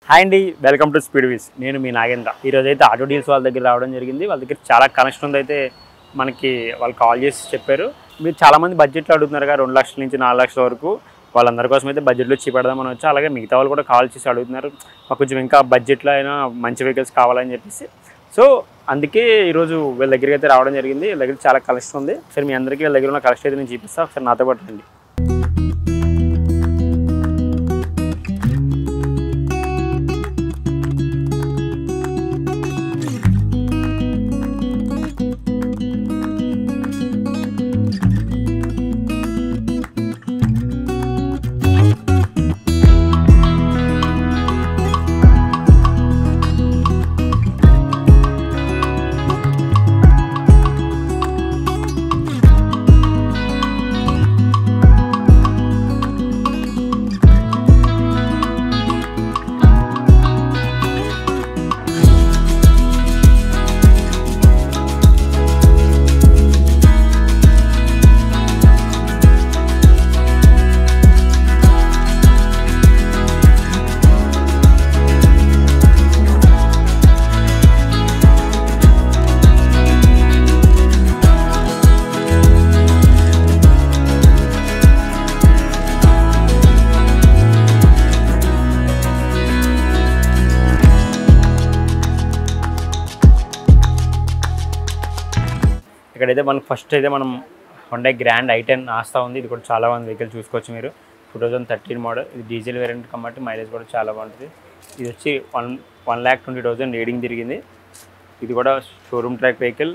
Hi అండి, welcome to speed వీస్. నేను మీ నాగేంద్ర. ఈరోజు అయితే ఆటో డీల్స్ వాళ్ళ దగ్గర రావడం జరిగింది. వాళ్ళ దగ్గర చాలా కనెక్షన్ ఉంది. అయితే మనకి వాళ్ళు కాల్ చేసి చెప్పారు, మీరు చాలామంది బడ్జెట్లో అడుగుతున్నారుగా, 2 లక్షల నుంచి 4 లక్షల వరకు. వాళ్ళందరి కోసం అయితే బడ్జెట్లో చూపెడదామని వచ్చి, అలాగే మిగతా వాళ్ళు కూడా కాల్ చేసి అడుగుతున్నారు, మాకు కొంచెం ఇంకా బడ్జెట్లో అయినా మంచి వెహికల్స్ కావాలని చెప్పేసి. సో అందుకే ఈరోజు వీళ్ళ దగ్గరికి అయితే రావడం జరిగింది. వీళ్ళ దగ్గర చాలా కలెక్షన్ ఉంది. సరే మీ అందరికీ వీళ్ళ దగ్గర ఉన్న కలెక్షన్ అయితే నేను చూపిస్తాను. ఒకసారి నాతో పాటు రండి. ఇక్కడైతే మనకు ఫస్ట్ అయితే మనం హుండై గ్రాండ్ i10 ఆస్తా ఉంది. ఇది కూడా చాలా బాగుంది వెహికల్, చూసుకోవచ్చు మీరు. 2013 మోడల్. ఇది డీజిల్ వేరియంట్ కాబట్టి మైలేజ్ కూడా చాలా బాగుంటుంది. ఇది వచ్చి 1,20,000 రీడింగ్ తిరిగింది. ఇది కూడా showroom track vehicle.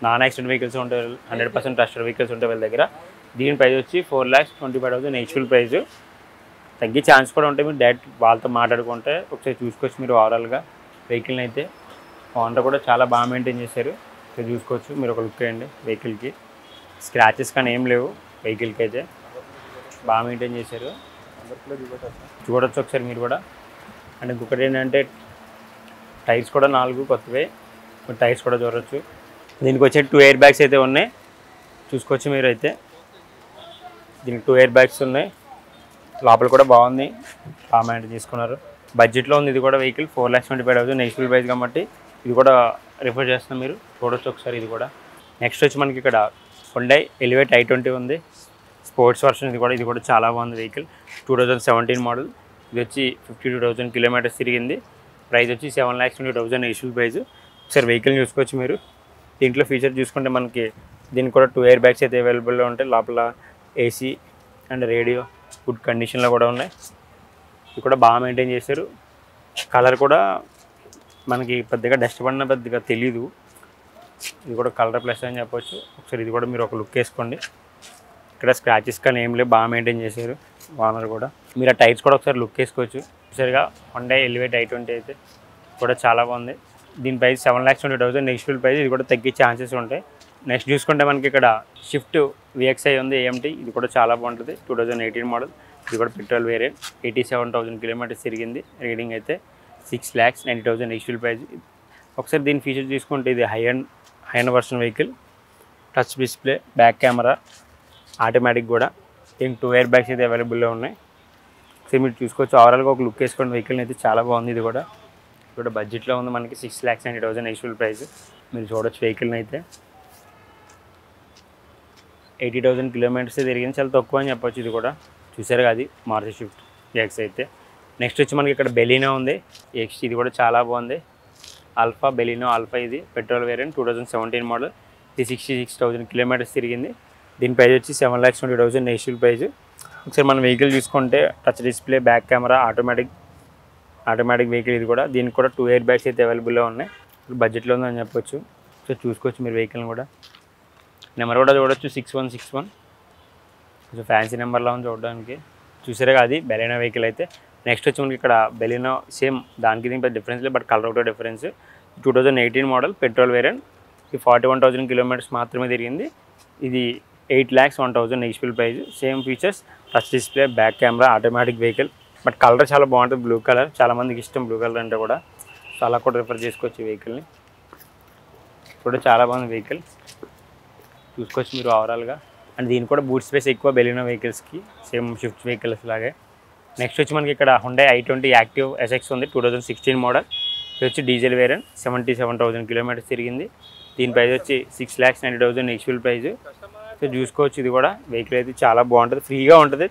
Non accident vehicles ఉంటాయి, 100% ట్రస్టెడ్ వెహికల్స్ ఉంటాయి వీళ్ళ దగ్గర. దీని ప్రైస్ వచ్చి 4,25,000 హెచ్ఫుల్ ప్రైస్. తగ్గే ఛాన్స్ కూడా ఉంటాయి, మీరు డైరెక్ట్ వాళ్ళతో మాట్లాడుకుంటే. ఒకసారి చూసుకోవచ్చు మీరు ఓవరాల్గా వెహికల్ని అయితే. ఓనర్ కూడా చాలా బాగా మెయింటైన్ చేశారు. చూసుకోవచ్చు మీరు, ఒక లుక్ వేయండి వెహికల్కి. స్క్రాచెస్ కానీ ఏం లేవు వెహికల్కి, అయితే బాగా మెయింటైన్ చేశారు. చూడొచ్చు ఒకసారి మీరు కూడా. అండ్ ఇంకొకటి ఏంటంటే టైర్స్ కూడా 4 కొత్తవే, టైర్స్ కూడా చూడవచ్చు. దీనికి వచ్చే 2 ఎయిర్ బ్యాగ్స్ అయితే ఉన్నాయి, చూసుకోవచ్చు మీరు అయితే. దీనికి 2 ఎయిర్ బ్యాగ్స్ ఉన్నాయి. లోపల కూడా బాగుంది, బాగా మెయింటైన్ చేసుకున్నారు. బడ్జెట్లో ఉంది ఇది కూడా వెహికల్. 4,25,000 హెచ్ఫుల్ ప్రైస్ కాబట్టి ఇది కూడా రిఫర్ చేస్తున్నాం, మీరు చూడొచ్చు ఒకసారి ఇది కూడా. నెక్స్ట్ వచ్చి మనకి ఇక్కడ హుండై ఎలివేట్ i20 ఉంది, స్పోర్ట్స్ వర్షన్. ఇది కూడా చాలా బాగుంది వెహికల్. 2017 మోడల్. ఇది వచ్చి 52,000 కిలోమీటర్స్ తిరిగింది. ప్రైస్ వచ్చి 7,20,000 హెచ్ఫుల్ ప్రైస్. ఒకసారి వెహికల్ చూసుకోవచ్చు మీరు. దీంట్లో ఫీచర్ చూసుకుంటే మనకి దీనికి కూడా 2 ఎయిర్ బ్యాగ్స్ అయితే అవైలబుల్లో ఉంటాయి. లోపల ఏసీ అండ్ రేడియో గుడ్ కండిషన్లో కూడా ఉన్నాయి. ఇది కూడా బాగా మెయింటైన్ చేశారు. కలర్ కూడా మనకి పెద్దగా డస్ట్ పడిన పెద్దగా తెలీదు. ఇది కూడా కలర్ ప్లస్ అని చెప్పొచ్చు. ఒకసారి ఇది కూడా మీరు ఒక లుక్ వేసుకోండి. ఇక్కడ స్క్రాచెస్ కానీ ఏం లేవు, బాగా మెయింటైన్ చేశారు ఓనర్ కూడా. మీరు ఆ టైర్స్ కూడా ఒకసారి లుక్ వేసుకోవచ్చు. సరిగా హుండై ఎలివేట్ i20 అయితే కూడా చాలా బాగుంది. దీని ప్రైస్ 7,20,000 హెచ్ఫుల్ ప్రైస్. ఇది కూడా తగ్గే ఛాన్సెస్ ఉంటాయి. నెక్స్ట్ చూసుకుంటే మనకి ఇక్కడ షిఫ్ట్ VXI ఉంది AMT. ఇది కూడా చాలా బాగుంటుంది. 2018 మోడల్. ఇది కూడా పెట్రోల్ వేరియంట్. 87,000 కిలోమీటర్స్ తిరిగింది. రీడింగ్ అయితే 6,90,000 హెచ్ఫుల్ ప్రైస్. ఒకసారి దీని ఫీచర్ తీసుకుంటే ఇది high end version vehicle. Touch display, back camera, automatic కూడా. దీనికి 2 ఎయిర్ బ్యాగ్స్ అయితే అవైలబుల్లో ఉన్నాయి. సో మీరు చూసుకోవచ్చు ఓవరాల్గా ఒక లుక్ వేసుకోండి వెహికల్ని అయితే. చాలా బాగుంది. ఇది కూడా బడ్జెట్లో ఉంది మనకి. 6,90,000 హెచ్ఫుల్ ప్రైస్. మీరు చూడొచ్చు వెహికల్ని అయితే. 80,000 కిలోమీటర్స్ తిరిగింది, చాలా తక్కువ అని చెప్పొచ్చు. ఇది కూడా చూసారు కదా, అది మారుతి స్విఫ్ట్ ఎక్స్ అయితే. నెక్స్ట్ వచ్చి మనకి ఇక్కడ బెలినో ఉంది ఎక్స్. ఇది కూడా చాలా బాగుంది. Alpha Baleno alpha. ఇది పెట్రోల్ వేరియంట్. 2017 మోడల్. ఇది 66,000 కిలోమీటర్స్ తిరిగింది. దీని ప్రైస్ వచ్చి 7,20,000 హెచ్ఫుల్ ప్రైస్. ఒకసారి మన వెహికల్ చూసుకుంటే touch display, back camera, automatic vehicle. ఇది కూడా దీనికి కూడా 2 ఎయిర్ బ్యాగ్స్ అయితే అవైలబుల్లో ఉన్నాయి. బడ్జెట్లో ఉందని చెప్పొచ్చు. సో చూసుకోవచ్చు మీరు వెహికల్ని కూడా. నెంబర్ కూడా చూడొచ్చు 6161. కొంచెం ఫ్యాన్సీ నెంబర్లో ఉంది చూడడానికి. చూసారే అది బెలినో వెహికల్ అయితే. నెక్స్ట్ వచ్చి మనకి ఇక్కడ బెలినో సేమ్ దానికి దీనికి డిఫరెన్స్ లేదు, బట్ కలర్ ఒకటే డిఫరెన్స్. 2018 model petrol variant. ఇది 41,000 కిలోమీటర్స్ మాత్రమే తిరిగింది. ఇది 8,01,000 హెచ్ఫుల్ price. Same features, touch display, back camera, automatic vehicle. But colour చాలా బాగుంటుంది, బ్లూ కలర్. చాలామందికి ఇష్టం బ్లూ కలర్ అంటే కూడా. సో అలా కూడా రిఫర్ చేసుకోవచ్చు ఈ వెహికల్ని. కూడా చాలా బాగుంది వెహికల్, చూసుకోవచ్చు మీరు ఓవరాల్గా. అండ్ దీనికి కూడా బూట్ స్పేస్ ఎక్కువ బెలినో వెహికల్స్కి, సేమ్ షిఫ్ట్ వెహికల్స్ లాగే. నెక్స్ట్ వచ్చి మనకి ఇక్కడ Hyundai i20 యాక్టివ్ SX ఉంది 2016 మోడల్. ఇది వచ్చి డీజిల్ వేరియంట్ 77,000 కిలోమీటర్స్ తిరిగింది. దీని ప్రైస్ వచ్చి 6,90,000 ఎక్స్ఫుల్ ప్రైస్. సో చూసుకోవచ్చు, ఇది కూడా వెహికల్ అయితే చాలా బాగుంటుంది, ఫ్రీగా ఉంటుంది.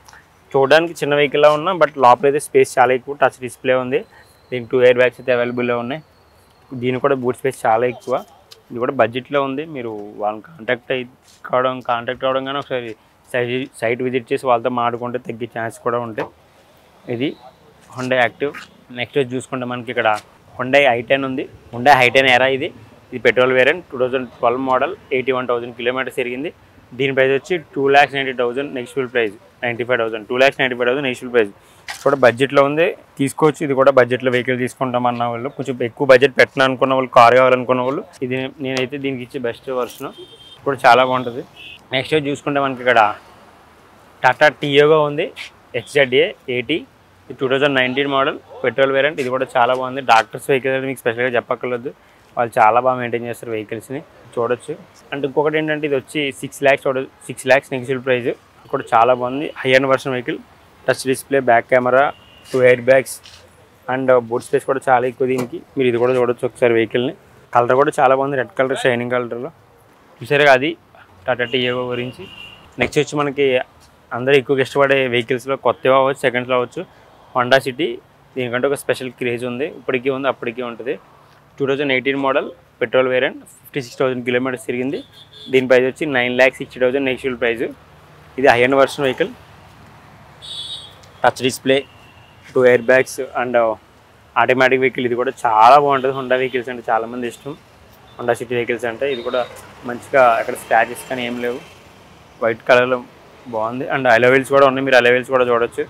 చూడడానికి చిన్న వెహికల్లా ఉన్నా బట్ లోపల అయితే స్పేస్ చాలా ఎక్కువ. టచ్ డిస్ప్లే ఉంది, దీనికి 2 ఎయిర్ బ్యాగ్స్ అయితే అవైలబుల్లో ఉన్నాయి. దీనికి కూడా బూట్ స్పేస్ చాలా ఎక్కువ. ఇది కూడా బడ్జెట్లో ఉంది. మీరు వాళ్ళని కాంటాక్ట్ అవ్వడం కానీ ఒకసారి సైట్ విజిట్ చేసి వాళ్ళతో మాట్లాడుకుంటే తగ్గే ఛాన్స్ కూడా ఉంటాయి. ఇది Hyundai యాక్టివ్. నెక్స్ట్ వచ్చి చూసుకుంటే మనకి ఇక్కడ Hyundai i10 ఉంది. Hyundai i10 ఎరా ఇది పెట్రోల్ వేరియంట్ 2012 మోడల్ 81,000 కిలోమీటర్స్ తిరిగింది. దీని ప్రైస్ వచ్చి 2,90,000 నెక్స్ట్ఫుల్ ప్రైస్ 95,000 2,95,000 నెక్స్ట్ఫుల్ ప్రైస్. కూడా బడ్జెట్లో ఉంది, తీసుకోవచ్చు. ఇది కూడా బడ్జెట్లో వెహికల్ తీసుకుంటామన్న వాళ్ళు, కొంచెం ఎక్కువ బడ్జెట్ పెట్టను అనుకున్న వాళ్ళు, కార్ కావాలనుకున్న వాళ్ళు, ఇది నేనైతే దీనికి ఇచ్చే బెస్ట్ వర్షన్. కూడా చాలా బాగుంటుంది. నెక్స్ట్ చూసుకుంటే మనకి ఇక్కడ టాటా టియాగో ఉంది XZA 80 2019 మోడల్ పెట్రోల్ వేరియంట్. ఇది కూడా చాలా బాగుంది. డాక్టర్స్ వెహికల్ మీకు స్పెషల్గా చెప్పక్కర్లేదు, వాళ్ళు చాలా బాగా మెయింటైన్ చేస్తారు వెహికల్స్ని, చూడొచ్చు. అండ్ ఇంకొకటి ఏంటంటే ఇది వచ్చి 6 lakhs నెక్స్ట్ఫుల్ ప్రైస్. కూడా చాలా బాగుంది. High end version vehicle, touch display, back camera, 2 air bags and boot space కూడా చాలా ఎక్కువ దీనికి. మీరు ఇది కూడా చూడొచ్చు ఒకసారి వెహికల్ని. కలర్ కూడా చాలా బాగుంది, రెడ్ కలర్ షైనింగ్ కలర్లో. చూసారుగా అది టాటా టియాగో గురించి. నెక్స్ట్ వచ్చి మనకి అందరూ ఎక్కువగా ఇష్టపడే వెహికల్స్లో కొత్తగా అవ్వచ్చు, సెకండ్స్లో అవ్వచ్చు, హోండా సిటీ. దీనికంటే ఒక స్పెషల్ క్రేజ్ ఉంది, ఇప్పటికీ ఉంది అప్పటికీ ఉంటుంది. 2018 మోడల్ పెట్రోల్ వేరియంట్ 56,000 కిలోమీటర్స్ తిరిగింది. దీని ప్రైస్ వచ్చి 9,60,000 నెక్స్ట్ఫుల్ ప్రైస్. ఇది high end version vehicle, touch display, 2 air bags and automatic vehicle. ఇది కూడా చాలా బాగుంటుంది. హోండా వెహికల్స్ అంటే చాలామంది ఇష్టం, హోండా సిటీ వెహికల్స్ అంటే. ఇది కూడా మంచిగా అక్కడ స్క్రాచెస్ కానీ ఏం లేవు, వైట్ కలర్లో బాగుంది. అండ్ అలవెల్స్ కూడా ఉన్నాయి, మీరు అలవెల్స్ కూడా చూడొచ్చు.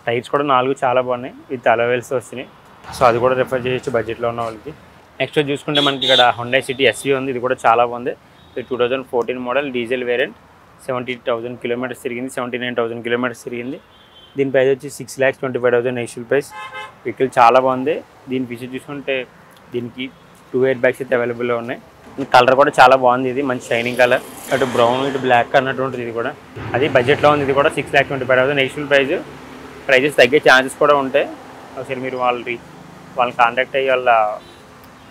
టైర్స్ కూడా 4 చాలా బాగున్నాయి, విత్ అలవెల్స్ వస్తున్నాయి. సో అది కూడా రిఫర్ చేయొచ్చు బడ్జెట్లో ఉన్న వాళ్ళకి. నెక్స్ట్ చూసుకుంటే మనకి ఇక్కడ Hyundai సిటీ SV ఉంది. ఇది కూడా చాలా బాగుంది. 2014 మోడల్ డీజిల్ వేరియంట్ 70,000 కిలోమీటర్స్ తిరిగింది, 79,000 కిలోమీటర్స్ తిరిగింది. దీని ప్రైస్ వచ్చి 6,25,000 నెక్స్ట్ఫుల్ ప్రైస్. వెహికల్ చాలా బాగుంది. దీని ఫీచర్ చూసుకుంటే దీనికి 2 ఎయిర్ బ్యాగ్స్ అయితే అవైలబుల్లో ఉన్నాయి. కలర్ కూడా చాలా బాగుంది, ఇది మంచి షైనింగ్ కలర్, అటు బ్రౌన్ ఇటు బ్లాక్ అన్నట్టు ఉంటుంది. ఇది కూడా అది బడ్జెట్లో ఉంది. ఇది కూడా 6,25,000 నెక్స్ట్ఫుల్ ప్రైస్. ప్రైజెస్ తగ్గే ఛాన్సెస్ కూడా ఉంటాయి. ఒకసారి మీరు వాళ్ళని కాంటాక్ట్ అయ్యి వాళ్ళ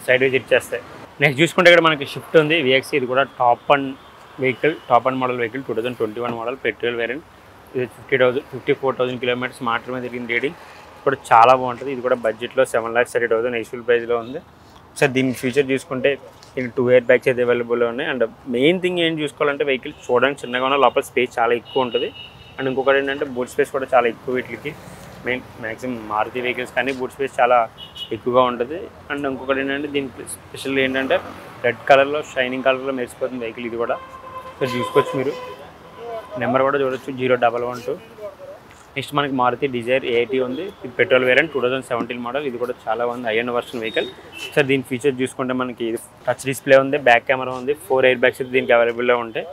సైడ్ విజిట్ చేస్తాయి. నెక్స్ట్ చూసుకుంటే ఇక్కడ మనకి షిఫ్ట్ ఉంది VXC. ఇది కూడా top and model vehicle 2021 model petrol variant. ఇది 54,000 కిలోమీటర్స్ మాత్రమే తిరిగింది రీడింగ్. కూడా చాలా బాగుంటుంది. ఇది కూడా బడ్జెట్లో 7,30,000 నెక్స్ట్ఫుల్ ప్రైస్లో ఉంది. సార్ దీని ఫీచర్ చూసుకుంటే దీనికి 2 ఎయిర్ బ్యాగ్స్ అయితే అవైలబుల్లో ఉన్నాయి. అండ్ మెయిన్ థింగ్ ఏం చూసుకోవాలంటే వెహికల్ చూడడానికి చిన్నగా ఉన్న లోపల స్పేస్ చాలా ఎక్కువ ఉంటుంది. అండ్ ఇంకొకటి ఏంటంటే బూట్ స్పేస్ కూడా చాలా ఎక్కువ వీటికి. మ్యాక్సిమం మారుతి వెహికల్స్ కానీ బూట్ స్పేస్ చాలా ఎక్కువగా ఉంటుంది. అండ్ ఇంకొకటి ఏంటంటే దీనికి స్పెషల్ ఏంటంటే రెడ్ కలర్లో షైనింగ్ కలర్లో మెరిసిపోతుంది వెహికల్. ఇది కూడా సో చూసుకోవచ్చు, మీరు నెంబర్ కూడా చూడొచ్చు 0112. నెక్స్ట్ మనకి మారుతి డిజైర్ A80 ఉంది. ఇది పెట్రోల్ వేరియంట్ 2017 మోడల్. ఇది కూడా చాలా బాగుంది, high end version vehicle. Sir దీని ఫీచర్ చూసుకుంటే మనకి టచ్ డిస్ప్లే ఉంది, బ్యాక్ కెమెరా ఉంది, 4 ఎయిర్ బ్యాగ్స్ అయితే దీనికి అవైలబుల్లో ఉంటాయి.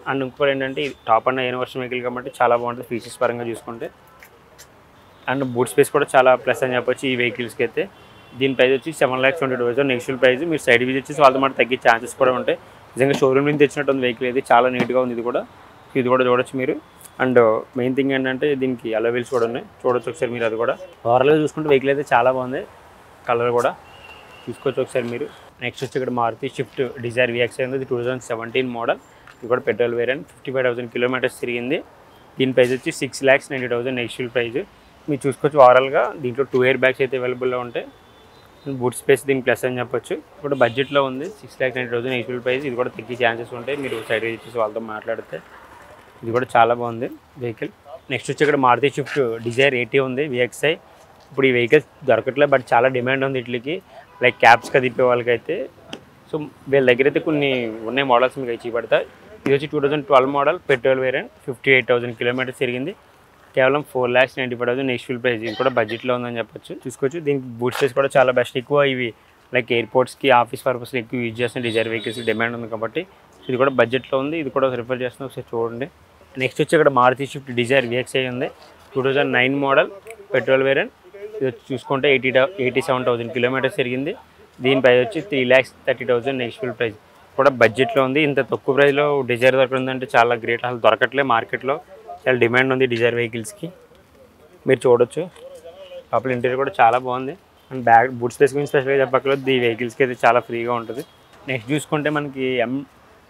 అండ్ ఇంకోటి ఏంటంటే ఇది top and high end version vehicle కాబట్టి చాలా బాగుంటుంది ఫీచర్స్ పరంగా చూసుకుంటే. అండ్ బూట్ స్పేస్ కూడా చాలా ప్లస్ అని చెప్పొచ్చు ఈ వెహికల్స్కి అయితే. దీని ప్రైస్ వచ్చి 7,22,000 నెక్స్ట్ఫుల్ ప్రైస్. మీరు సైడ్ విజిట్ చేసి వాళ్ళతో మాట తగ్గే ఛాన్సెస్ కూడా ఉంటాయి. నిజంగా షోరూమ్ నుంచి తెచ్చినట్టు ఉంది వెహికల్ అయితే, చాలా నీట్గా ఉంది. ఇది కూడా చూడొచ్చు మీరు. అండ్ మెయిన్ థింగ్ ఏంటంటే దీనికి అలవెల్స్ కూడా ఉన్నాయి, చూడొచ్చు ఒకసారి మీరు. అది కూడా ఓవరాల్గా చూసుకుంటే వెహికల్ అయితే చాలా బాగుంది, కలర్ కూడా చూసుకోవచ్చు ఒకసారి మీరు. నెక్స్ట్ వచ్చి ఇక్కడ మారుతి షిఫ్ట్ డిజైర్ VXI ఉంది. ఇది 2017 మోడల్. ఇది కూడా పెట్రోల్ వేరియంట్ 55,000 కిలోమీటర్స్ తిరిగింది. దీని ప్రైస్ వచ్చి 6,90,000 నెక్స్ట్ఫుల్ ప్రైస్. మీరు చూసుకోవచ్చు ఓవరాల్గా దీంట్లో 2 ఎయిర్ బ్యాగ్స్ అయితే అవైలబుల్లో ఉంటాయి. బూట్ స్పేస్ దీనికి ప్లస్ అని చెప్పొచ్చు. ఇప్పుడు బడ్జెట్లో ఉంది 6,90,000 నెక్స్ట్ఫుల్ ప్రైస్. ఇది కూడా తగ్గే ఛాన్సెస్ ఉంటాయి, మీరు సైడ్ వచ్చేసి వాళ్ళతో మాట్లాడితే. ఇది కూడా చాలా బాగుంది వెహికల్. నెక్స్ట్ వచ్చి ఇక్కడ మారుతి షిఫ్ట్ డిజైర్ 80 ఉంది VXI. ఇప్పుడు ఈ వెహికల్స్ దొరకట్లేదు, బట్ చాలా డిమాండ్ ఉంది వీటికి, లైక్ క్యాబ్స్గా తిప్పే వాళ్ళకైతే. సో వీళ్ళ దగ్గర అయితే కొన్ని ఉన్నాయి మోడల్స్ మీకు అయితే చూపెడతాయి. ఇది వచ్చి 2012 మోడల్ పెట్రోల్ వేరియంట్ 58,000 కిలోమీటర్స్ తిరిగింది. కేవలం 4,95,000 నెక్స్ట్ఫుల్ ప్రైస్. ఇది కూడా బడ్జెట్లో ఉందని చెప్పొచ్చు. చూసుకోవచ్చు దీనికి బూట్ స్పేస్ కూడా చాలా బెస్ట్. ఎక్కువ ఇవి లైక్ ఎయిర్పోర్ట్స్కి ఆఫీస్ పర్పస్కి ఎక్కువ యూజ్ చేస్తున్న డిజైర్ వెహికల్స్కి డిమాండ్ ఉంది కాబట్టి ఇది కూడా బడ్జెట్లో ఉంది. ఇది కూడా రిఫర్ చేస్తున్నా, ఒకసారి చూడండి. నెక్స్ట్ వచ్చి ఇక్కడ మారుతి షిఫ్ట్ డిజైర్ VXI ఉంది. 2009 మోడల్ పెట్రోల్ వేరియంట్. ఇది చూసుకుంటే 87,000 కిలోమీటర్స్ తిరిగింది. దీని ప్రైస్ వచ్చి 3,30,000 నెక్స్ట్ఫుల్ ప్రైస్. కూడా బడ్జెట్లో ఉంది. ఇంత తక్కువ ప్రైస్లో డిజైర్ దొరకదంటే చాలా గ్రేట్. అసలు దొరకట్లే మార్కెట్లో, చాలా డిమాండ్ ఉంది డిజైర్ వెహికల్స్కి. మీరు చూడొచ్చు. లోపల ఇంటీరియర్ కూడా చాలా బాగుంది. అండ్ బ్యాక్ బూట్ స్పేస్ గురించి స్పెషల్గా చెప్పక్కర్లేదు, ఈ వెహికల్స్కి అయితే చాలా ఫ్రీగా ఉంటుంది. నెక్స్ట్ చూసుకుంటే మనకి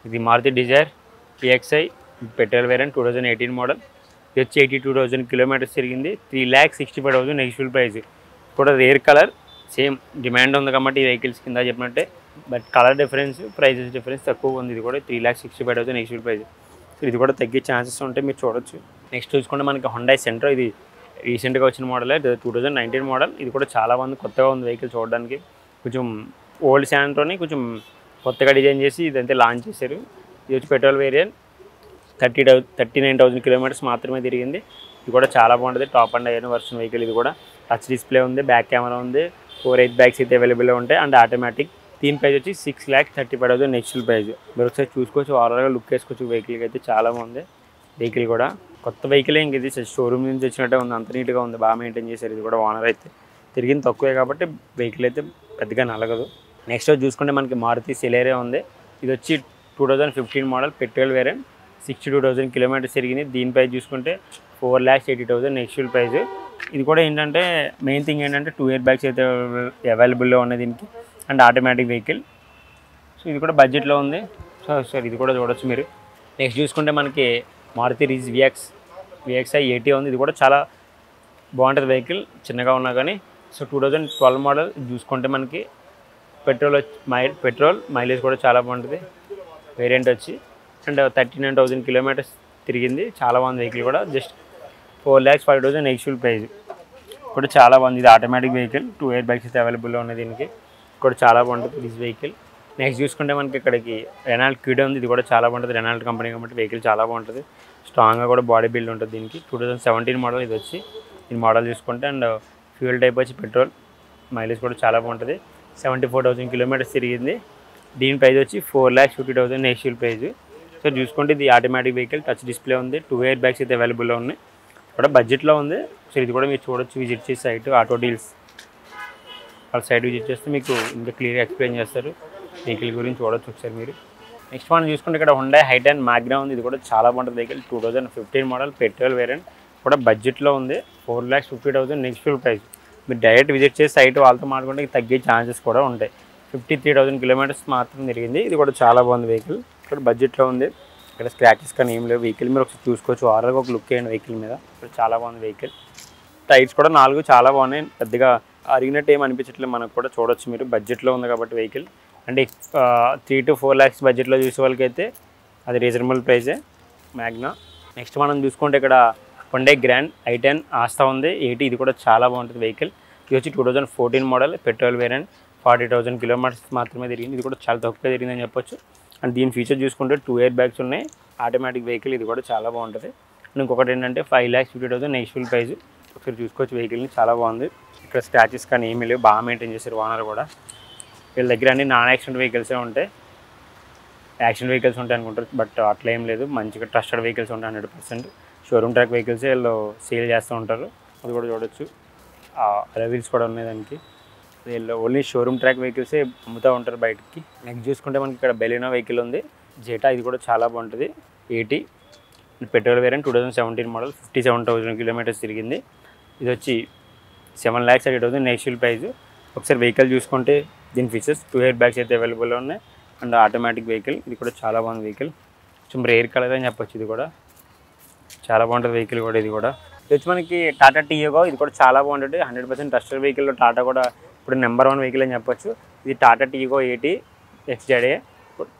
ఇది Maruti Dzire PXI petrol variant 2018 model. ఇది వచ్చి 82,000 కిలోమీటర్స్ తిరిగింది. 3,65,000 నెగిటివ్ ప్రైస్. కూడా రేర్ కలర్, సేమ్ డిమాండ్ ఉంది కాబట్టి ఈ వెహికల్స్ కింద చెప్పినట్టే, but colour difference prices difference తక్కువ ఉంది. ఇది కూడా 3,65,000 నెగిటివ్ ప్రైస్. సో ఇది కూడా తగ్గే ఛాన్సెస్ ఉంటాయి, మీరు చూడొచ్చు. నెక్స్ట్ చూసుకుంటే మనకి హుండాయ్ సెంట్రో, ఇది రీసెంట్గా వచ్చిన మోడల్, 2019 మోడల్. ఇది కూడా చాలా బాగుంది, కొత్తగా ఉంది వెహికల్ చూడడానికి. కొంచెం ఓల్డ్ శాంట్రోని కొంచెం కొత్తగా డిజైన్ చేసి ఇదంతా లాంచ్ చేశారు. ఇది వచ్చి పెట్రోల్ వేరియంట్, 39,000 కిలోమీటర్స్ మాత్రమే తిరిగింది. ఇది కూడా చాలా బాగుంటుంది, టాప్ అండ్ అయిన వర్షన్ వెహికల్. ఇది కూడా టచ్ డిస్ప్లే ఉంది, బ్యాక్ కెమెరా ఉంది, 4 ఎయిర్ బ్యాగ్స్ అయితే అవైలబుల్గా ఉంటాయి అండ్ ఆటోమేటిక్. దీని ప్రైస్ వచ్చి 6,35,000 నెక్స్ట్ ప్రైస్. మీరు ఒకసారి చూసుకోవచ్చు, ఓవరాల్గా లుక్ వేసుకోవచ్చు. వెహికల్కి అయితే చాలా బాగుంది. వెహికల్ కూడా కొత్త వెహికల్, ఇంక ఇది షోరూమ్ నుంచి వచ్చినట్టే ఉంది, అంత నీట్గా ఉంది, బాగా మెయింటైన్ చేశారు. ఇది కూడా ఓనర్ అయితే తిరిగింది తక్కువే కాబట్టి వెహికల్ అయితే పెద్దగా నలగదు. నెక్స్ట్ చూసుకుంటే మనకి మారుతి సెలేరియో ఉంది. ఇది వచ్చి 2015 మోడల్ పెట్రోల్ వేరియంట్, 62,000 కిలోమీటర్స్ తిరిగింది. దీని ప్రైస్ చూసుకుంటే 4,80,000 నెక్స్ట్ ప్రైస్. ఇది కూడా ఏంటంటే మెయిన్ థింగ్ ఏంటంటే 2 ఎయిర్ బ్యాగ్స్ అయితే అవైలబుల్లో ఉన్నాయి దీనికి అండ్ ఆటోమేటిక్ వెహికల్. సో ఇది కూడా బడ్జెట్లో ఉంది. సో ఇది కూడా చూడొచ్చు మీరు. నెక్స్ట్ చూసుకుంటే మనకి మారుతి రీజ్ VXI 80 ఉంది. ఇది కూడా చాలా బాగుంటుంది వెహికల్, చిన్నగా ఉన్నా కానీ. So 2012 model. ఇది చూసుకుంటే మనకి పెట్రోల్ మైలేజ్ కూడా చాలా బాగుంటుంది. వేరియంట్ వచ్చి అండ్ 39,000 కిలోమీటర్స్ తిరిగింది. చాలా బాగుంది వెహికల్ కూడా. Just 4,05,000 next price. కూడా చాలా బాగుంది. ఇది ఆటోమేటిక్ వెహికల్, 2 ఎయిర్ బ్యాగ్స్ అయితే అవైలబుల్లో ఉన్నాయి దీనికి. కూడా చాలా బాగుంటుంది దిస్ వెహికల్. నెక్స్ట్ చూసుకుంటే మనకి ఇక్కడికి రెనాల్ట్ క్విడ్ ఉంది. ఇది కూడా చాలా బాగుంటుంది, రెనాల్ట్ కంపెనీ కాబట్టి వెహికల్ చాలా బాగుంటుంది. స్ట్రాంగ్గా కూడా బాడీ బిల్డ్ ఉంటుంది దీనికి. 2017 మోడల్ ఇది వచ్చి. ఈ మోడల్ చూసుకుంటే అండ్ ఫ్యూయల్ టైప్ వచ్చి పెట్రోల్, మైలేజ్ కూడా చాలా బాగుంటుంది. 74,000 కిలోమీటర్స్ తిరిగింది. దీని ప్రైస్ వచ్చి 4,50,000 నెక్స్ట్ ప్రైజ్. సో చూసుకుంటే ఇది ఆటోమేటిక్ వెహికల్, టచ్ డిస్ప్లే ఉంది, 2 ఎయిర్ బ్యాగ్స్ అయితే అవైలబుల్లో ఉన్నాయి. కూడా బడ్జెట్లో ఉంది. సో ఇది కూడా మీరు చూడొచ్చు, విజిట్ చేసి సైట్ ఆటో డీల్స్ వాళ్ళ సైట్ విజిట్ చేస్తే మీకు ఇంకా క్లియర్గా ఎక్స్ప్లెయిన్ చేస్తారు. వెహికల్ గురించి చూడొచ్చు ఒకసారి మీరు. నెక్స్ట్ మనం చూసుకుంటే ఇక్కడ హుండాయ్ హైటన్ మ్యాగ్నా ఉంది. ఇది కూడా చాలా బాగుంటుంది వెహికల్, 2015 మోడల్ పెట్రోల్ వేరియంట్. కూడా బడ్జెట్లో ఉంది, 4,50,000 నెక్స్ట్ ప్రైస్. మీరు డైరెక్ట్ విజిట్ చేసి సైట్ వాళ్ళతో మాట్లాడుకుంటే తగ్గే ఛాన్సెస్ కూడా ఉంటాయి. 53,000 కిలోమీటర్స్ మాత్రం తిరిగింది. ఇది కూడా చాలా బాగుంది వెహికల్, ఇక్కడ బడ్జెట్లో ఉంది. ఇక్కడ స్క్రాచెస్ కానీ ఏం లేవు. వెహికల్ మీరు ఒకసారి చూసుకోవచ్చు, ఆర్ఆర్గా ఒక లుక్ వేయండి వెహికల్ మీద. ఇక్కడ చాలా బాగుంది వెహికల్. టైర్స్ కూడా 4 చాలా బాగున్నాయి, పెద్దగా అరిగినట్టు ఏం అనిపించట్లేదు. మనకు కూడా చూడొచ్చు మీరు, బడ్జెట్లో ఉంది కాబట్టి వెహికల్. అంటే 3 to 4 lakhs బడ్జెట్లో చూసే వాళ్ళకైతే అది రీజనబుల్ ప్రైజే మ్యాగ్నా. నెక్స్ట్ మనం చూసుకుంటే ఇక్కడ హుండాయ్ గ్రాండ్ i10 ఆస్తా ఉంది 80. ఇది కూడా చాలా బాగుంటుంది వెహికల్. ఇది వచ్చి 2014 మోడల్ పెట్రోల్ వేరియంట్, 40,000 కిలోమీటర్స్ మాత్రమే తిరిగింది. ఇది కూడా చాలా తక్కువ తిరిగిందని చెప్పొచ్చు. అండ్ దీని ఫీచర్ చూసుకుంటే 2 ఎయిర్ బ్యాగ్స్ ఉన్నాయి, ఆటోమేటిక్ వెహికల్. ఇది కూడా చాలా బాగుంటుంది. అండ్ ఇంకొకటి ఏంటంటే 5,50,000 నెక్స్ట్ ప్రైజ్. ఒకసారి చూసుకోవచ్చు వెహికల్ని, చాలా బాగుంది. ఇక్కడ స్క్రాచెస్ కానీ ఏమీ లేవు, బాగా మెయింటైన్ చేశారు ఓనర్ కూడా. వీళ్ళ దగ్గర అన్ని నాన్ యాక్సిడెంట్ వెహికల్సే ఉంటాయి. యాక్సిడెంట్ వెహికల్స్ ఉంటాయి అనుకుంటారు, బట్ అట్లా ఏం లేదు. మంచిగా ట్రస్టెడ్ వెహికల్స్ ఉంటాయి 100%. షోరూమ్ ట్రాక్ వెహికల్సే వీళ్ళు సేల్ చేస్తూ ఉంటారు. అది కూడా చూడొచ్చు. అలవీల్స్ కూడా ఉన్నాయి దానికి. వీళ్ళు ఓన్లీ షోరూమ్ ట్రాక్ వెహికల్సే అమ్ముతూ ఉంటారు బయటికి. నెక్స్ట్ చూసుకుంటే మనకి ఇక్కడ బెలినో వెహికల్ ఉంది, జెటా. ఇది కూడా చాలా బాగుంటుంది, 80 పెట్రోల్ వేరియంట్, 2017 మోడల్, 57,000 కిలోమీటర్స్ తిరిగింది. ఇది వచ్చి 7,30,000 నెక్స్ట్ ప్రైజ్. ఒకసారి వెహికల్ చూసుకుంటే దీని ఫీచర్స్ 2 ఎయిర్ బ్యాగ్స్ అయితే అవైలబుల్లో ఉన్నాయి అండ్ ఆటోమేటిక్ వెహికల్. ఇది కూడా చాలా బాగుంది వెహికల్, కొంచెం రేర్ కలర్ అని చెప్పొచ్చు. ఇది కూడా చాలా బాగుంటుంది వెహికల్ కూడా. ఇది కూడా ఇది వచ్చి మనకి టాటా టియాగో. ఇది కూడా చాలా బాగుంటుంది, 100% ట్రస్టెడ్ వెహికల్లో టాటా కూడా ఇప్పుడు నెంబర్ 1 వెహికల్ అని చెప్పొచ్చు. ఇది టాటా టియాగో 80 XZA.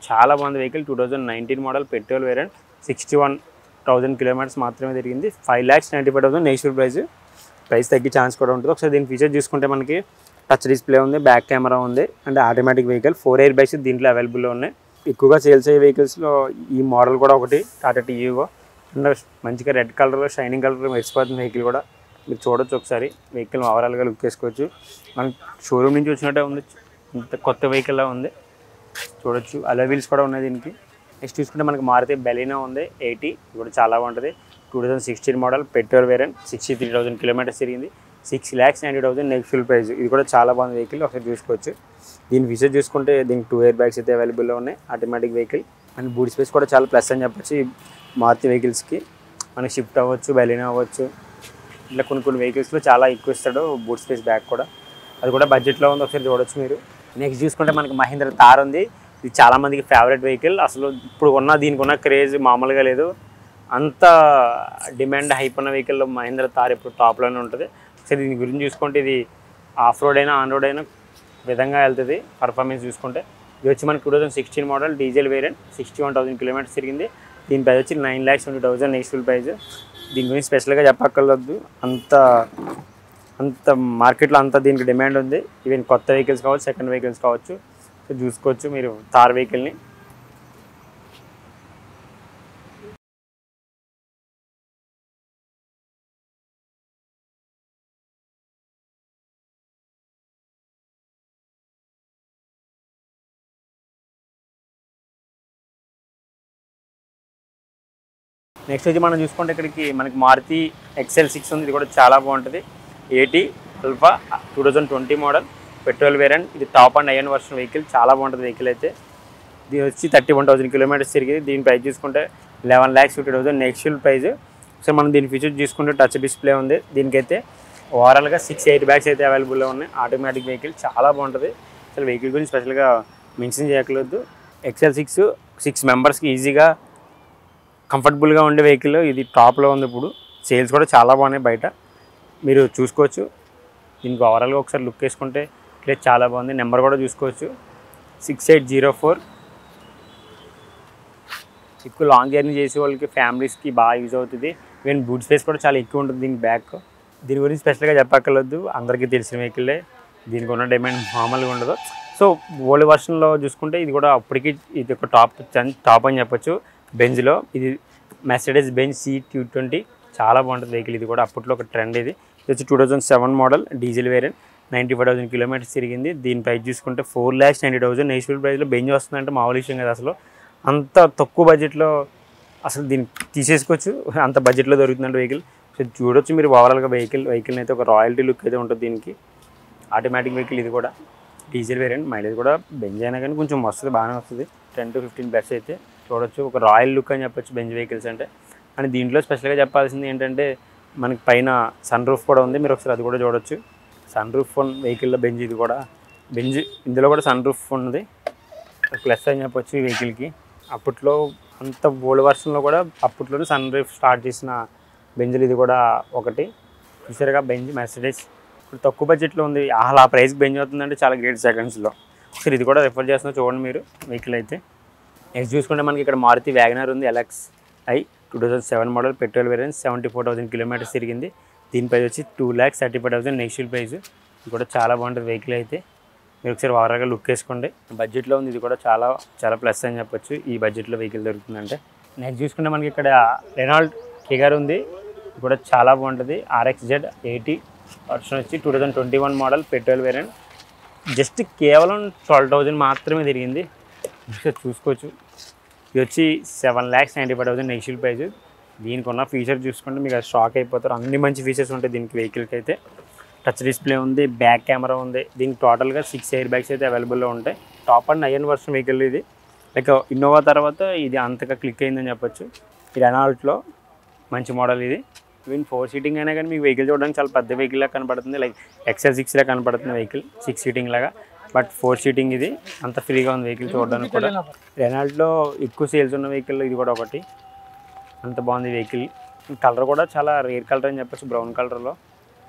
చాలా బాగుంది vehicle, 2019 model petrol variant, 61,000 kilometres మాత్రమే తిరిగింది. 5,95,000 నెక్స్ట్ ప్రైస్ తగ్గే ఛాన్స్ కూడా ఉంటుంది. ఒకసారి దీని ఫీచర్ చూసుకుంటే మనకి టచ్ డిస్ప్లే ఉంది, బ్యాక్ కెమెరా ఉంది and automatic vehicle. 4 air bags దీంట్లో అవైలబుల్లో ఉన్నాయి. ఎక్కువగా సేల్స్ అయ్యే వెహికల్స్లో ఈ మోడల్ కూడా ఒకటి, టాటా టియాగో. అండ్ మంచిగా రెడ్ కలర్లో షైనింగ్ కలర్లో మెరిసిపోతుంది వెహికల్ కూడా. మీరు చూడొచ్చు ఒకసారి వెహికల్ ఓవరాల్గా లుక్ చేసుకోవచ్చు. మనకి షోరూమ్ నుంచి వచ్చినట్టే ఉంది, ఇంత కొత్త వెహికల్లా ఉంది, చూడొచ్చు. అలవీల్స్ కూడా ఉన్నాయి దీనికి. నెక్స్ట్ చూసుకుంటే మనకి మారుతి బెలినో ఉంది 80. ఇది కూడా చాలా బాగుంటుంది, 2016 మోడల్ పెట్రోల్ వేరియంట్, 63,000 కిలోమీటర్స్ తిరిగింది. 6,90,000 నెక్స్ట్ ప్రైజ్. ఇది కూడా చాలా బాగుంది వెహికల్, ఒకసారి చూసుకోవచ్చు. దీని ఫీచర్ చూసుకుంటే దీనికి 2 ఎయిర్ బ్యాగ్స్ అయితే అవైలబుల్లో ఉన్నాయి, automatic vehicle. And boot space కూడా చాలా ప్లస్ అని చెప్పొచ్చు ఈ మారుతి వెహికల్స్కి. మనకి షిఫ్ట్ అవ్వచ్చు, బెలినో అవ్వచ్చు, ఇట్లా కొన్ని వెహికల్స్లో చాలా ఎక్కువ ఇస్తాడు బూట్ స్పేస్ బ్యాగ్ కూడా. అది కూడా బడ్జెట్లో ఉంది, ఒకసారి చూడొచ్చు మీరు. నెక్స్ట్ చూసుకుంటే మనకి మహీంద్ర థార్ ఉంది. ఇది చాలామందికి ఫేవరెట్ వెహికల్. అసలు ఇప్పుడు దీనికి ఉన్న క్రేజ్ మామూలుగా లేదు. అంత డిమాండ్ హైప్ ఉన్న వెహికల్లో మహీంద్ర థార్ ఇప్పుడు టాప్లోనే ఉంటుంది. ఒకసారి దీని గురించి చూసుకుంటే ఇది ఆఫ్ రోడ్ అయినా ఆన్ రోడ్ అయినా విధంగా వెళ్తుంది పర్ఫార్మెన్స్ చూసుకుంటే. ఇది వచ్చి మనకి 2016 మోడల్ డీజిల్ వేరియంట్, 61,000 కిలోమీటర్స్ తిరిగింది. దీని ప్రైస్ వచ్చి 9,70,000 నెక్స్ట్ ప్రైస్. దీని గురించి స్పెషల్గా చెప్పక్కర్లేదు, అంత మార్కెట్లో అంత దీనికి డిమాండ్ ఉంది. ఈవెన్ కొత్త వెహికల్స్ కావచ్చు, సెకండ్ వెహికల్స్ కావచ్చు. సో చూసుకోవచ్చు మీరు థార్ వెహికల్ని. నెక్స్ట్ వచ్చి మనం చూసుకుంటే ఇక్కడికి మనకి మారుతి XL6 ఉంది. ఇది కూడా చాలా బాగుంటుంది. 80 అల్ఫా 2020 మోడల్ పెట్రోల్ వేరియంట్. ఇది top and in version vehicle, చాలా బాగుంటుంది వెహికల్ అయితే. ఇది వచ్చి 31,000 కిలోమీటర్స్ తిరిగింది. దీని ప్రైస్ చూసుకుంటే 11,50,000 నెక్స్ట్ ప్రైజ్. సో మనం దీని ఫీచర్స్ చూసుకుంటే టచ్ డిస్ప్లే ఉంది. దీనికైతే ఓవరాల్గా 6 ఎయిర్ బ్యాగ్స్ అయితే అవైలబుల్లో ఉన్నాయి. ఆటోమేటిక్ వెహికల్ చాలా బాగుంటుంది. అసలు వెహికల్ గురించి స్పెషల్గా మెన్షన్ చేయట్లేదు. XL6 6 మెంబర్స్కి ఈజీగా కంఫర్టబుల్గా ఉండే వెహికల్. ఇది టాప్లో ఉంది. ఇప్పుడు సేల్స్ కూడా చాలా బాగున్నాయి బయట, మీరు చూసుకోవచ్చు. దీనికి ఓవరాల్గా ఒకసారి లుక్ వేసుకుంటే ఇట్లా చాలా బాగుంది. నెంబర్ కూడా చూసుకోవచ్చు 6804. ఎక్కువ లాంగ్ జర్నీ చేసే వాళ్ళకి, ఫ్యామిలీస్కి బాగా యూజ్ అవుతుంది. ఈవెన్ బూట్ స్పేస్ కూడా చాలా ఎక్కువ ఉంటుంది దీనికి బ్యాక్. దీని గురించి స్పెషల్గా చెప్పక్కర్లేదు, అందరికీ తెలిసిన వెహికల్లే. దీనికి ఉన్న డిమాండ్ మామూలుగా ఉండదు. సో ఓల్డ్ వర్షన్లో చూసుకుంటే ఇది కూడా అప్పటికి ఇది ఒక టాప్ అని చెప్పొచ్చు. బెంజ్లో ఇది మెర్సిడెస్ బెంజ్ C220 చాలా బాగుంటుంది వెహికల్. ఇది కూడా అప్పట్లో ఒక ట్రెండ్. ఇది వచ్చి 2007 మోడల్ డీజిల్ వేరియంట్, 95,000 కిలోమీటర్స్ తిరిగింది. దీని ప్రైస్ చూసుకుంటే 4,90,000 నేషనల్ ప్రైస్లో బెంజ్ వస్తుందంటే మామూలు విషయం కదా. అసలు అంత తక్కువ బడ్జెట్లో అసలు దీన్ని తీసేసుకోవచ్చు, అంత బడ్జెట్లో దొరుకుతుందంటే వెహికల్. సో చూడొచ్చు మీరు ఓవరాల్గా వెహికల్ని అయితే ఒక రాయల్టీ లుక్ అయితే ఉంటుంది దీనికి. ఆటోమేటిక్ వెహికల్ ఇది కూడా డీజిల్ వేరియంట్. మైలేజ్ కూడా బెంజ్ అయినా కానీ కొంచెం వస్తుంది, బాగానే వస్తుంది. 10 to 15 ప్లస్ అయితే చూడొచ్చు. ఒక రాయల్ లుక్ అని చెప్పొచ్చు బెంజ్ వెహికల్స్ అంటే. అండ్ దీంట్లో స్పెషల్గా చెప్పాల్సింది ఏంటంటే మనకి పైన సన్ రూఫ్ కూడా ఉంది. మీరు ఒకసారి అది కూడా చూడొచ్చు. సన్ రూఫ్ వెహికల్లో బెంజ్, ఇది కూడా బెంజ్, ఇందులో కూడా సన్ రూఫ్ ఉంది. ప్లస్ అని చెప్పొచ్చు ఈ వెహికల్కి. అప్పట్లో అంత ఓల్డ్ వర్షన్లో కూడా అప్పట్లోనే సన్ రూఫ్ స్టార్ట్ చేసిన బెంజ్లు ఇది కూడా ఒకటి. చూసారుగా బెంజ్ మెర్సిడెస్ ఇప్పుడు తక్కువ బడ్జెట్లో ఉంది. అసలు ఆ ప్రైస్కి బెంజ్ అవుతుందంటే చాలా గ్రేట్ సెకండ్స్లో. సరే ఇది కూడా రిఫర్ చేస్తున్నా చూడండి మీరు వెహికల్ అయితే. నెక్స్ట్ చూసుకుంటే మనకి ఇక్కడ మారుతి వ్యాగనర్ ఉంది. LXi 2007 model petrol variant, 74,000 kilometres తిరిగింది. దీని ప్రైస్ వచ్చి 2,35,000 నెక్స్ట్ ప్రైస్. ఇది కూడా చాలా బాగుంటుంది వెహికల్ అయితే. మీరు ఒకసారి ఓవరాల్గా లుక్ వేసుకోండి. బడ్జెట్లో ఉంది. ఇది కూడా చాలా చాలా ప్లస్ అని చెప్పొచ్చు ఈ బడ్జెట్లో వెహికల్ దొరుకుతుందంటే. నెక్స్ట్ చూసుకుంటే మనకి ఇక్కడ రెనాల్ట్ కిగర్ ఉంది. ఇది కూడా చాలా బాగుంటుంది. RXZ 80 వర్షన్ వచ్చి 2021 మోడల్ పెట్రోల్ వేరియంట్. జస్ట్ కేవలం 12,000 మాత్రమే తిరిగింది. చూసుకోవచ్చు. ఇది వచ్చి 7,95,000 నెక్స్ట్ ప్రైస్. దీనికి ఉన్న ఫీచర్ చూసుకుంటే మీకు అది షాక్ అయిపోతారు. అన్ని మంచి ఫీచర్స్ ఉంటాయి దీనికి వెహికల్కి అయితే. టచ్ డిస్ప్లే ఉంది, బ్యాక్ కెమెరా ఉంది. దీనికి టోటల్గా 6 ఎయిర్ బ్యాగ్స్ అయితే అవైలబుల్లో ఉంటాయి. Top and in version vehicle ఇది. లైక్ ఇన్నోవా తర్వాత ఇది అంతగా క్లిక్ అయిందని చెప్పొచ్చు. ఈ రెనాల్ట్లో మంచి మోడల్ ఇది. ఈవెన్ 4 సీటింగ్ అయినా కానీ మీకు వెహికల్ చూడడానికి చాలా పెద్ద వెహికల్ లాగా కనపడుతుంది. లైక్ XL6 లాగా కనపడుతుంది వెహికల్, 6 సీటింగ్ లాగా. బట్ 4 సీటింగ్ ఇది. అంత ఫ్రీగా ఉంది వెహికల్ చూడడానికి కూడా. రెనాల్ట్లో ఎక్కువ సేల్స్ ఉన్న వెహికల్ ఇది కూడా ఒకటి. అంత బాగుంది వెహికల్. కలర్ కూడా చాలా రేర్ కలర్ అని చెప్పొచ్చు, బ్రౌన్ కలర్లో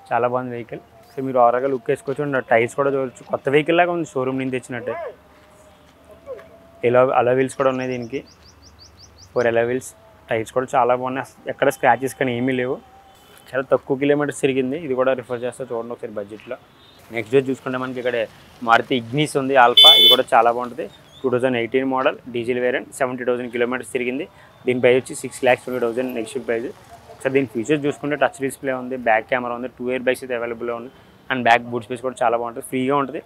చాలా బాగుంది వెహికల్. సో మీరు ఓవరాల్గా లుక్ వేసుకోవచ్చు. టైర్స్ కూడా చూడవచ్చు, కొత్త వెహికల్ లాగా ఉంది, షోరూమ్ నుంచి తెచ్చినట్టే. అలా వీల్స్ కూడా ఉన్నాయి దీనికి, 4 అలా వీల్స్. టైర్స్ కూడా చాలా బాగున్నాయి, ఎక్కడ స్క్రాచెస్ కానీ ఏమీ లేవు. చాలా తక్కువ కిలోమీటర్స్ తిరిగింది. ఇది కూడా రిఫర్ చేస్తే చూడండి ఒకసారి బడ్జెట్లో. నెక్స్ట్ డే చూసుకుంటే మనకి ఇక్కడ మారుతి ఇగ్నిస్ ఉంది ఆల్ఫా. ఇది కూడా చాలా బాగుంటుంది. 2018 మోడల్ డీజిల్ వేరియంట్, 70,000 కిలోమీటర్స్ తిరిగింది. దీని ప్రైస్ వచ్చి 6,20,000 నెక్స్ట్ ప్రైస్. సార్ దీని ఫీచర్స్ చూసుకుంటే టచ్ డిస్ప్లే ఉంది, బ్యాక్ కెమెరా ఉంది, 2 ఎయిర్ బ్యాగ్స్ అయితే అవైలబుల్లో ఉంది. అండ్ బ్యాక్ బూట్ స్పేస్ కూడా చాలా బాగుంటుంది, ఫ్రీగా ఉంటుంది.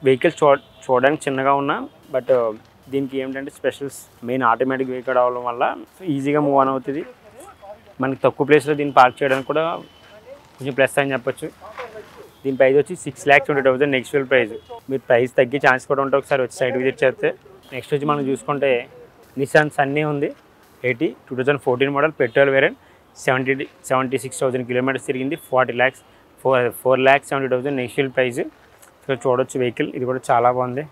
వెహికల్ చూడడానికి చిన్నగా ఉన్నా బట్ దీనికి ఏంటంటే స్పెషల్స్ మెయిన్ ఆటోమేటిక్ వెహికల్ అవడం వల్ల ఈజీగా మూవ్ ఆన్ అవుతుంది. మనకి తక్కువ ప్లేస్లో దీన్ని పార్క్ చేయడానికి కూడా కొంచెం ప్లస్ అని చెప్పొచ్చు. దీని ప్రైస్ వచ్చి 6,20,000 నెక్స్ట్ ప్రైస్. మీరు ప్రైస్ తగ్గే ఛాన్స్ కూడా ఉంటే ఒకసారి వచ్చి సైడ్ విజిట్ చేస్తే. నెక్స్ట్ వచ్చి మనం చూసుకుంటే నిసాన్ సన్నీ ఉంది. 2014 మోడల్ పెట్రోల్ వేరియంట్, 76,000 కిలోమీటర్స్ తిరిగింది. 4,70,000 నెక్స్టల్ ప్రైస్. ఇక్కడ చూడొచ్చు వెహికల్, ఇది కూడా చాలా బాగుంది.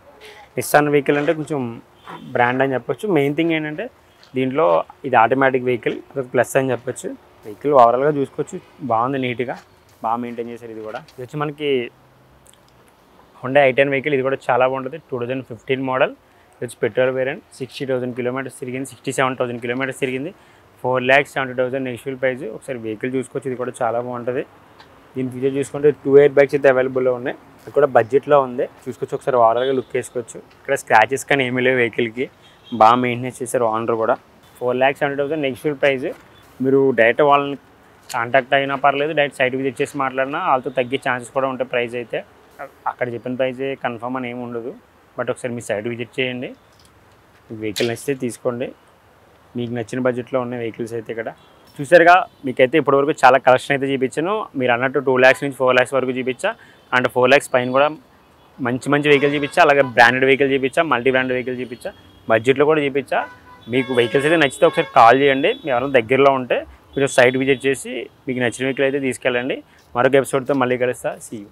నిస్సాన్ వెహికల్ అంటే కొంచెం బ్రాండ్ అని చెప్పొచ్చు. మెయిన్ థింగ్ ఏంటంటే దీంట్లో ఇది ఆటోమేటిక్ వెహికల్, అదొక ప్లస్ అని చెప్పొచ్చు. వెహికల్ ఓవరాల్గా చూసుకోవచ్చు, బాగుంది, నీట్గా బాగా మెయింటైన్ చేశారు. ఇది కూడా ఇది వచ్చి మనకి హుండాయ్ i10 వెహికల్, ఇది కూడా చాలా బాగుంటుంది. 2015 మోడల్, ఇది వచ్చి పెట్రోల్ వేరియంట్. 60,000 కిలోమీటర్స్ తిరిగింది, 67,000 కిలోమీటర్స్ తిరిగింది. 4,70,000 నెక్స్టల్ ప్రైస్. ఒకసారి వెహికల్ చూసుకోవచ్చు, ఇది కూడా చాలా బాగుంటుంది. దీని ఫీచర్ చూసుకుంటే 2 ఎయిర్ బ్యాగ్స్ అయితే అవైలబుల్లో ఉన్నాయి. ఇది కూడా బడ్జెట్లో ఉంది, చూసుకోవచ్చు. ఒకసారి ఓవరాల్గా లుక్ వేసుకోవచ్చు. ఇక్కడ స్క్రాచెస్ కానీ ఏమీ లేవు వెహికల్కి, బాగా మెయింటెనెన్స్ చేశారు ఓనర్ కూడా. 4,70,000 నెక్స్టల్ ప్రైస్. మీరు డైరెక్ట్ వాళ్ళని కాంటాక్ట్ అయినా పర్లేదు, డైరెక్ట్ సైట్ విజిట్ చేసి మాట్లాడినా వాళ్ళతో తగ్గే ఛాన్సెస్ కూడా ఉంటాయి. ప్రైస్ అయితే అక్కడ చెప్పిన ప్రైజే కన్ఫర్మ్ అని ఏమి ఉండదు. బట్ ఒకసారి మీ సైట్ విజిట్ చేయండి, వెహికల్ నచ్చితే తీసుకోండి. మీకు నచ్చిన బడ్జెట్లో ఉన్న వెహికల్స్ అయితే ఇక్కడ చూసారుగా. మీకైతే ఇప్పటివరకు చాలా కలెక్షన్ అయితే చూపించాను. మీరు అన్నట్టు 2 lakhs నుంచి 4 lakhs వరకు చూపించా, అండ్ 4 lakhs పైన కూడా మంచి వెహికల్ చూపించా. అలాగే బ్రాండెడ్ వెహికల్ చూపించా, మల్టీ బ్రాండెడ్ వెహికల్ చూపించా, బడ్జెట్లో కూడా చూపించా. మీకు వెహికల్స్ అయితే నచ్చితే ఒకసారి కాల్ చేయండి. మీ ఎవరైనా దగ్గరలో ఉంటే కొంచెం సైట్ విజిట్ చేసి మీకు నచ్చిన వెహికల్ అయితే తీసుకెళ్ళండి. మరొక ఎపిసోడ్తో మళ్ళీ కలుస్తా. See you.